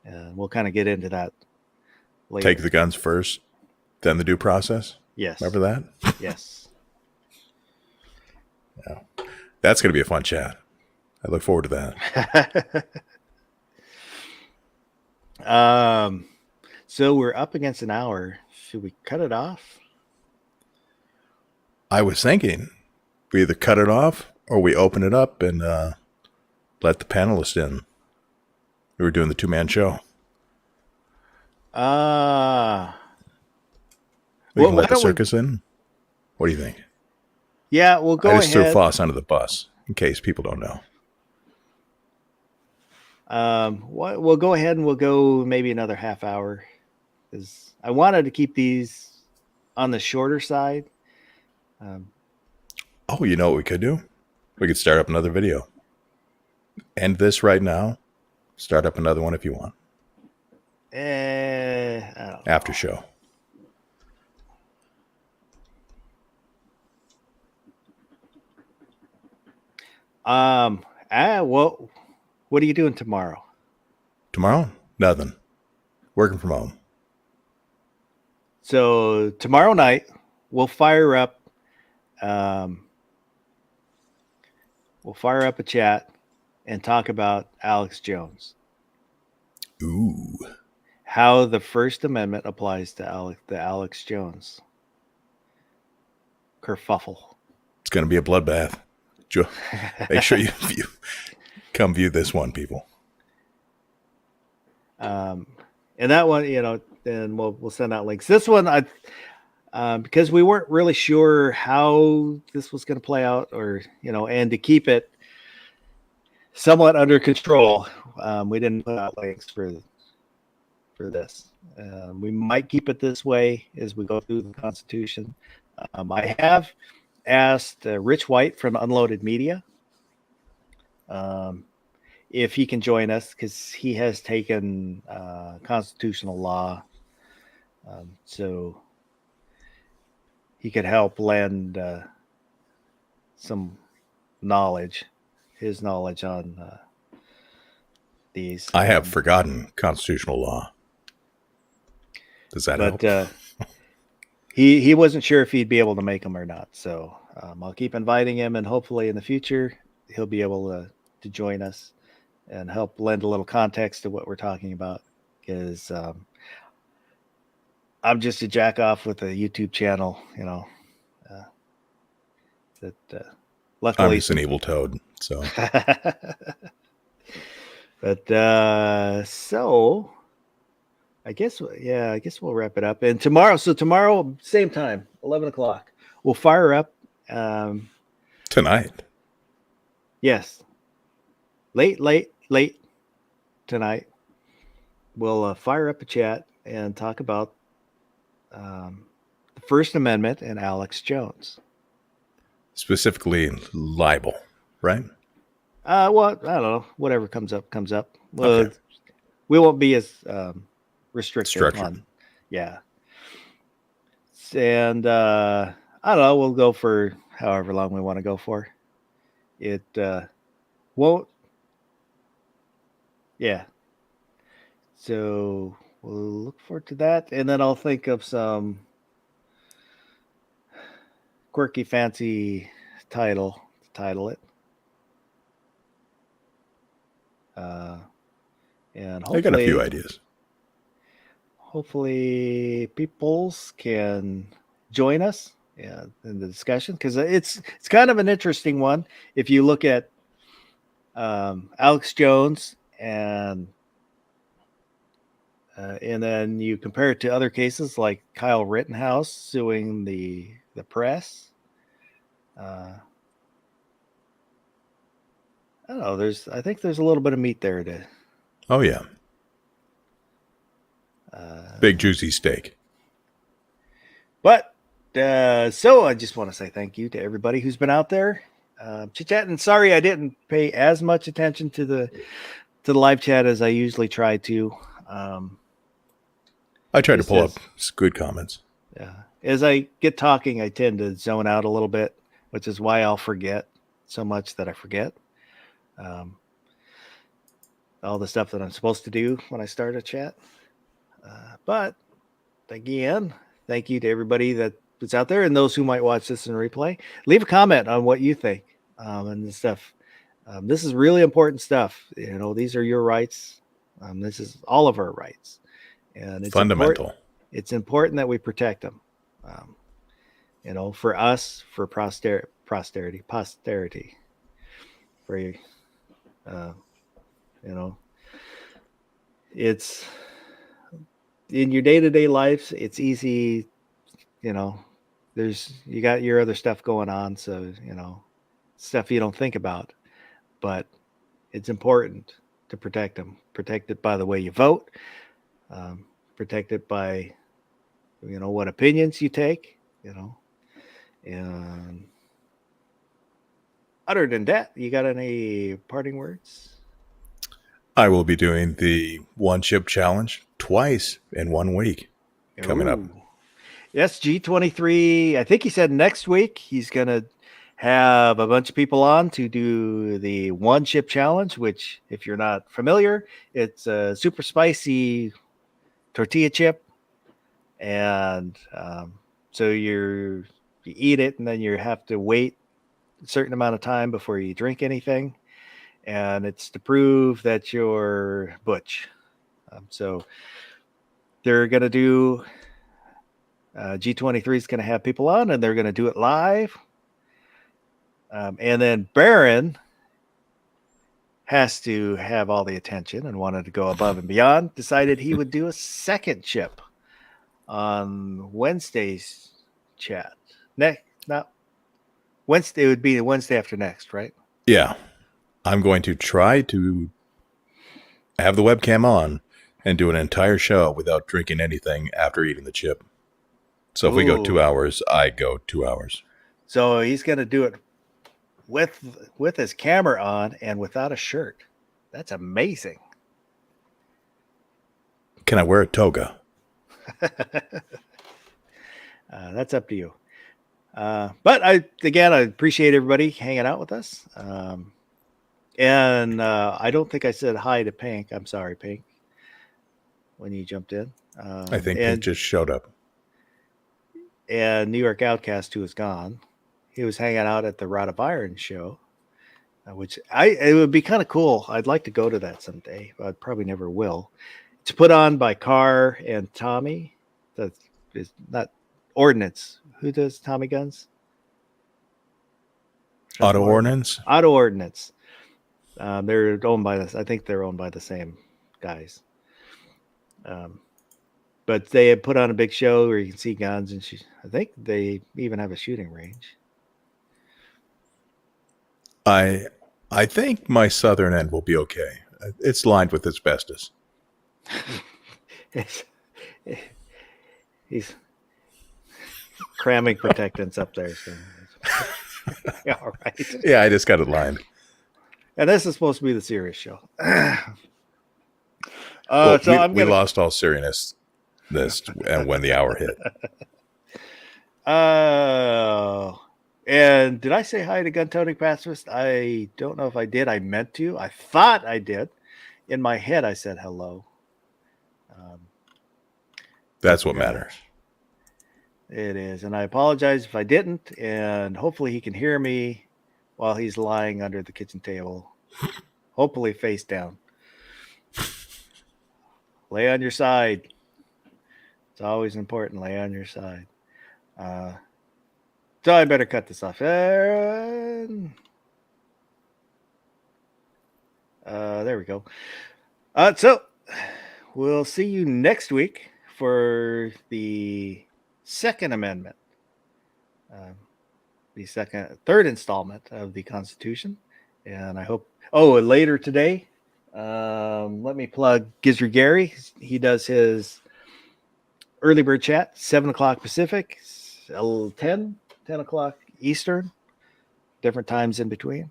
S1: And we'll kind of get into that later.
S2: Take the guns first, then the due process.
S1: Yes.
S2: Remember that?
S1: Yes.
S2: Yeah. That's going to be a fun chat. I look forward to
S1: that. So we're up against an hour. Should we cut it off?
S2: I was thinking we either cut it off or we open it up and let the panelists in. We were doing the 2-man show. We can let the circus in. What do you think?
S1: Yeah, we'll go ahead.
S2: I just threw Foss under the bus in case people don't know.
S1: We'll go ahead and we'll go maybe another half hour because I wanted to keep these on the shorter side.
S2: Oh, you know what we could do? We could start up another video. End this right now. Start up another one if you want.
S1: I don't know.
S2: After show.
S1: Well, what are you doing tomorrow?
S2: Tomorrow? Nothing. Working from home.
S1: So tomorrow night we'll fire up a chat and talk about Alex Jones.
S2: Ooh.
S1: How the First Amendment applies to Alex Jones kerfuffle.
S2: It's going to be a bloodbath. Make sure you come view this one, people.
S1: And that one, then we'll send out links. This one, because we weren't really sure how this was going to play out, or and to keep it somewhat under control, we didn't put out links for this. We might keep it this way as we go through the Constitution. I have asked Rich White from Unloaded Media if he can join us, because he has taken constitutional law, so he could help lend some knowledge, his knowledge on these.
S2: I have forgotten constitutional law. Does that help?
S1: He wasn't sure if he'd be able to make them or not. So I'll keep inviting him, and hopefully in the future he'll be able to join us and help lend a little context to what we're talking about. Because I'm just a jack off with a YouTube channel, luckily
S2: I'm just an evil toad. So,
S1: but so I guess we'll wrap it up. And tomorrow, same time, 11 o'clock, we'll fire up.
S2: Tonight.
S1: Yes. Late tonight. We'll fire up a chat and talk about the First Amendment and Alex Jones.
S2: Specifically libel, right?
S1: Well, I don't know. Whatever comes up.
S2: Okay.
S1: We won't be as restricted
S2: Structured.
S1: on. Yeah. And I don't know. We'll go for however long we want to go for. It won't. Yeah. So we'll look forward to that, and then I'll think of some quirky, fancy title to title it. And hopefully,
S2: I got a few ideas.
S1: Hopefully, peoples can join us in the discussion, because it's kind of an interesting one. If you look at Alex Jones and then you compare it to other cases like Kyle Rittenhouse suing the press. I don't know. I think there's a little bit of meat there to.
S2: Oh yeah, big juicy steak.
S1: But so I just want to say thank you to everybody who's been out there chit-chatting. Sorry I didn't pay as much attention to the live chat as I usually try to.
S2: I try to pull up good comments.
S1: Yeah. As I get talking, I tend to zone out a little bit, which is why I'll forget so much that I forget all the stuff that I'm supposed to do when I start a chat. But again, thank you to everybody that's out there and those who might watch this in replay. Leave a comment on what you think and the stuff. This is really important stuff. You know, these are your rights. This is all of our rights. And it's
S2: fundamental.
S1: It's important that we protect them. You know, for us, for posterity, for you know, it's in your day-to-day lives. It's easy, you know. You got your other stuff going on, so you know, stuff you don't think about, but it's important to protect them. Protect it by the way you vote. Protect it by, you know, what opinions you take, you know. And other than that, you got any parting words?
S2: I will be doing the one chip challenge twice in 1 week coming up.
S1: Yes, G23. I think he said next week he's going to have a bunch of people on to do the one chip challenge, which, if you're not familiar, it's a super spicy tortilla chip. And so you eat it and then you have to wait a certain amount of time before you drink anything. And it's to prove that you're butch. So they're going to do G23 is going to have people on and they're going to do it live. And then Baron has to have all the attention and wanted to go above and beyond, decided he would do a second chip on Wednesday's chat. Not Wednesday, it would be the Wednesday after next, right?
S2: Yeah. I'm going to try to have the webcam on and do an entire show without drinking anything after eating the chip. So if we go 2 hours, I go 2 hours.
S1: So he's going to do it with his camera on and without a shirt. That's amazing.
S2: Can I wear a toga?
S1: That's up to you. But I appreciate everybody hanging out with us. And I don't think I said hi to Pink. I'm sorry, Pink, when you jumped in.
S2: I think Pink just showed up.
S1: And New York Outcast, who is gone, he was hanging out at the Rod of Iron show, which it would be kind of cool. I'd like to go to that someday, but I probably never will. It's put on by Carr and Tommy. That is not Ordnance. Who does Tommy guns?
S2: Auto Ordnance.
S1: Auto Ordnance. They're owned by this. I think they're owned by the same guys. But they had put on a big show where you can see guns, and I think they even have a shooting range.
S2: I think my southern end will be okay. It's lined with asbestos.
S1: He's cramming protectants up there. So. All right.
S2: Yeah, I just got it lined.
S1: And this is supposed to be the serious show.
S2: We lost all seriousness when the hour hit.
S1: And did I say hi to Gun Toting Pacifist? I don't know if I did. I meant to. I thought I did. In my head, I said hello.
S2: That's what matters.
S1: It is. And I apologize if I didn't. And hopefully he can hear me while he's lying under the kitchen table. Hopefully face down. Lay on your side. It's always important. Lay on your side. So I better cut this off. There we go. So we'll see you next week for the Second Amendment, the third installment of the Constitution. And I hope, and later today, let me plug Gizzard Gary. He does his early bird chat, 7 o'clock Pacific, 10 o'clock Eastern, different times in between.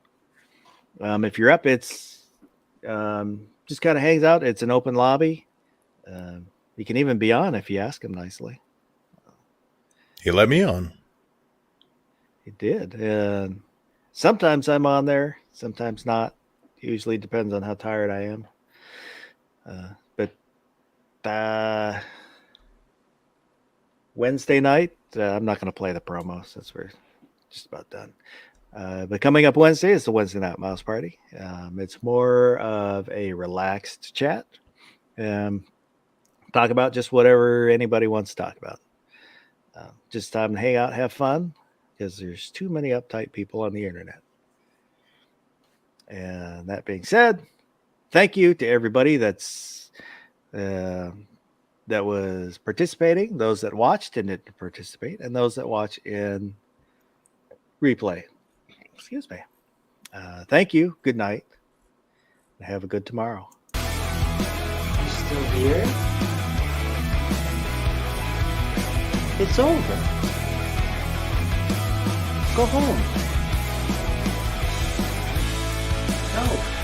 S1: If you're up, it's just kind of hangs out. It's an open lobby. You can even be on if you ask him nicely.
S2: He let me on.
S1: He did. And sometimes I'm on there, sometimes not. Usually depends on how tired I am. But Wednesday night, I'm not going to play the promo since we're just about done. But coming up Wednesday is the Wednesday Night Mouse Party. It's more of a relaxed chat. Talk about just whatever anybody wants to talk about. Just time to hang out, have fun, because there's too many uptight people on the internet. And that being said, thank you to everybody that was participating, those that watched and didn't participate, and those that watch in replay. Excuse me. Thank you. Good night. And have a good tomorrow.
S3: You still here? It's over. Go home. Go.